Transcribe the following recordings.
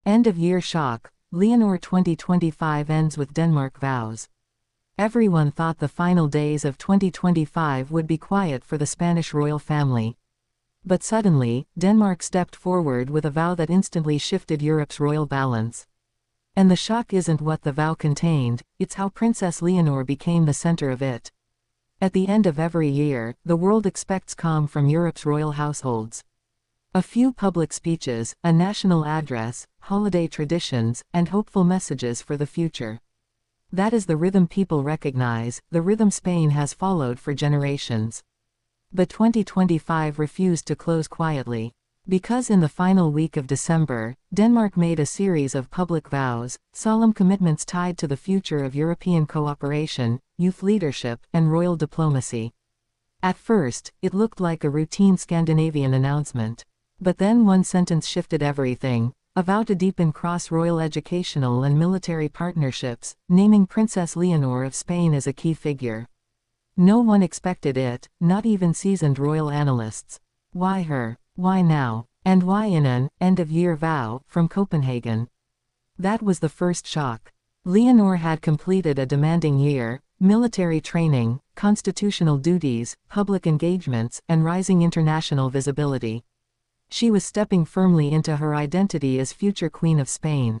End-of-year shock. Leonor 2025 ends with Denmark vows. Everyone thought the final days of 2025 would be quiet for the Spanish royal family. But suddenly, Denmark stepped forward with a vow that instantly shifted Europe's royal balance. And the shock isn't what the vow contained, it's how Princess Leonor became the center of it. At the end of every year, the world expects calm from Europe's royal households. A few public speeches, a national address, holiday traditions, and hopeful messages for the future. That is the rhythm people recognize, the rhythm Spain has followed for generations. But 2025 refused to close quietly. Because in the final week of December, Denmark made a series of public vows, solemn commitments tied to the future of European cooperation, youth leadership, and royal diplomacy. At first, it looked like a routine Scandinavian announcement. But then one sentence shifted everything: a vow to deepen cross-royal educational and military partnerships, naming Princess Leonor of Spain as a key figure. No one expected it, not even seasoned royal analysts. Why her? Why now? And why in an end-of-year vow from Copenhagen? That was the first shock. Leonor had completed a demanding year: military training, constitutional duties, public engagements, and rising international visibility. She was stepping firmly into her identity as future Queen of Spain.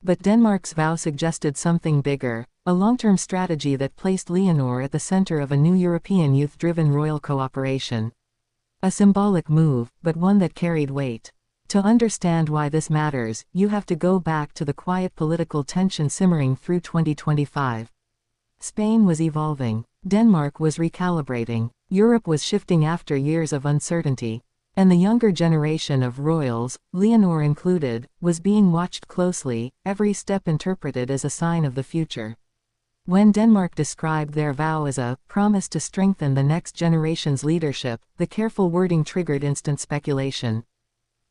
But Denmark's vow suggested something bigger, a long-term strategy that placed Leonor at the center of a new European youth-driven royal cooperation. A symbolic move, but one that carried weight. To understand why this matters, you have to go back to the quiet political tension simmering through 2025. Spain was evolving. Denmark was recalibrating. Europe was shifting after years of uncertainty. And the younger generation of royals, Leonor included, was being watched closely, every step interpreted as a sign of the future. When Denmark described their vow as a promise to strengthen the next generation's leadership, the careful wording triggered instant speculation.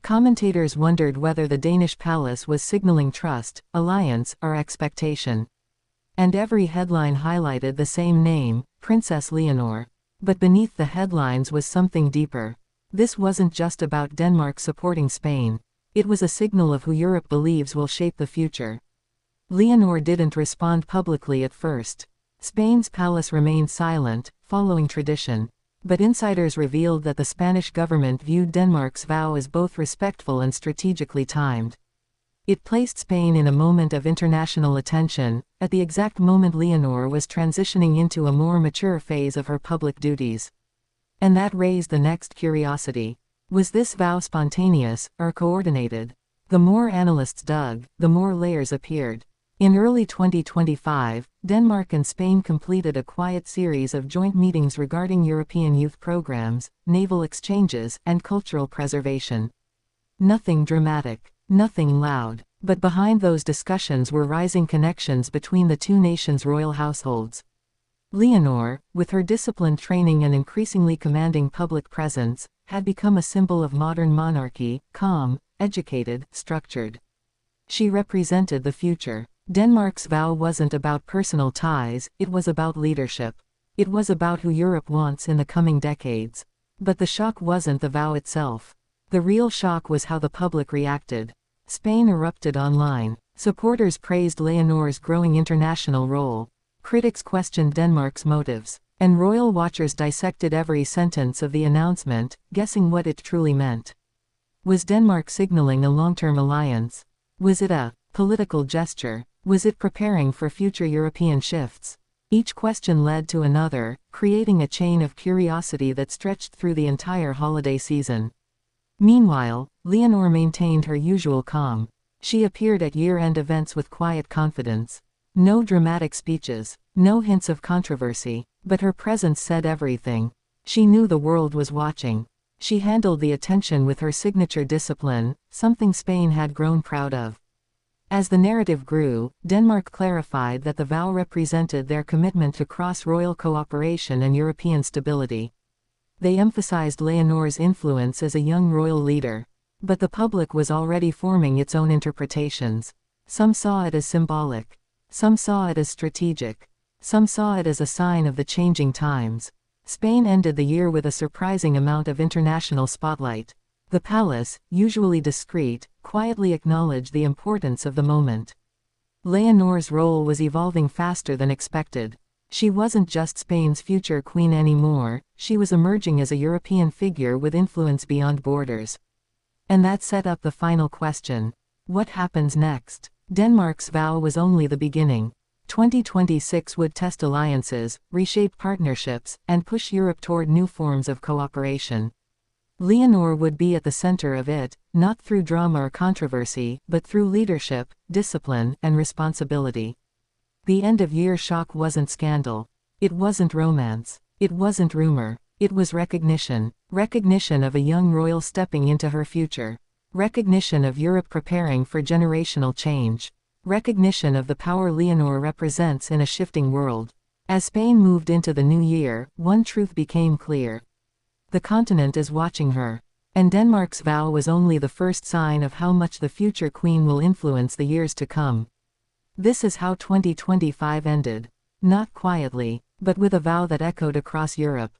Commentators wondered whether the Danish palace was signaling trust, alliance, or expectation. And every headline highlighted the same name, Princess Leonor. But beneath the headlines was something deeper. This wasn't just about Denmark supporting Spain. It was a signal of who Europe believes will shape the future. Leonor didn't respond publicly at first. Spain's palace remained silent, following tradition. But insiders revealed that the Spanish government viewed Denmark's vow as both respectful and strategically timed. It placed Spain in a moment of international attention, at the exact moment Leonor was transitioning into a more mature phase of her public duties. And that raised the next curiosity. Was this vow spontaneous, or coordinated? The more analysts dug, the more layers appeared. In early 2025, Denmark and Spain completed a quiet series of joint meetings regarding European youth programs, naval exchanges, and cultural preservation. Nothing dramatic, nothing loud, but behind those discussions were rising connections between the two nations' royal households. Leonor, with her disciplined training and increasingly commanding public presence, had become a symbol of modern monarchy: calm, educated, structured. She represented the future. Denmark's vow wasn't about personal ties, it was about leadership. It was about who Europe wants in the coming decades. But the shock wasn't the vow itself. The real shock was how the public reacted. Spain erupted online. Supporters praised Leonor's growing international role. Critics questioned Denmark's motives. And royal watchers dissected every sentence of the announcement, guessing what it truly meant. Was Denmark signaling a long-term alliance? Was it a political gesture? Was it preparing for future European shifts? Each question led to another, creating a chain of curiosity that stretched through the entire holiday season. Meanwhile, Leonor maintained her usual calm. She appeared at year-end events with quiet confidence. No dramatic speeches, no hints of controversy, but her presence said everything. She knew the world was watching. She handled the attention with her signature discipline, something Spain had grown proud of. As the narrative grew, Denmark clarified that the vow represented their commitment to cross-royal cooperation and European stability. They emphasized Leonor's influence as a young royal leader. But the public was already forming its own interpretations. Some saw it as symbolic. Some saw it as strategic. Some saw it as a sign of the changing times. Spain ended the year with a surprising amount of international spotlight. The palace, usually discreet, quietly acknowledged the importance of the moment. Leonor's role was evolving faster than expected. She wasn't just Spain's future queen anymore, she was emerging as a European figure with influence beyond borders. And that set up the final question. What happens next? Denmark's vow was only the beginning. 2026 would test alliances, reshape partnerships, and push Europe toward new forms of cooperation. Leonor would be at the center of it, not through drama or controversy, but through leadership, discipline, and responsibility. The end-of-year shock wasn't scandal. It wasn't romance. It wasn't rumor. It was recognition. Recognition of a young royal stepping into her future. Recognition of Europe preparing for generational change. Recognition of the power Leonor represents in a shifting world. As Spain moved into the new year, one truth became clear. The continent is watching her. And Denmark's vow was only the first sign of how much the future queen will influence the years to come. This is how 2025 ended. Not quietly, but with a vow that echoed across Europe.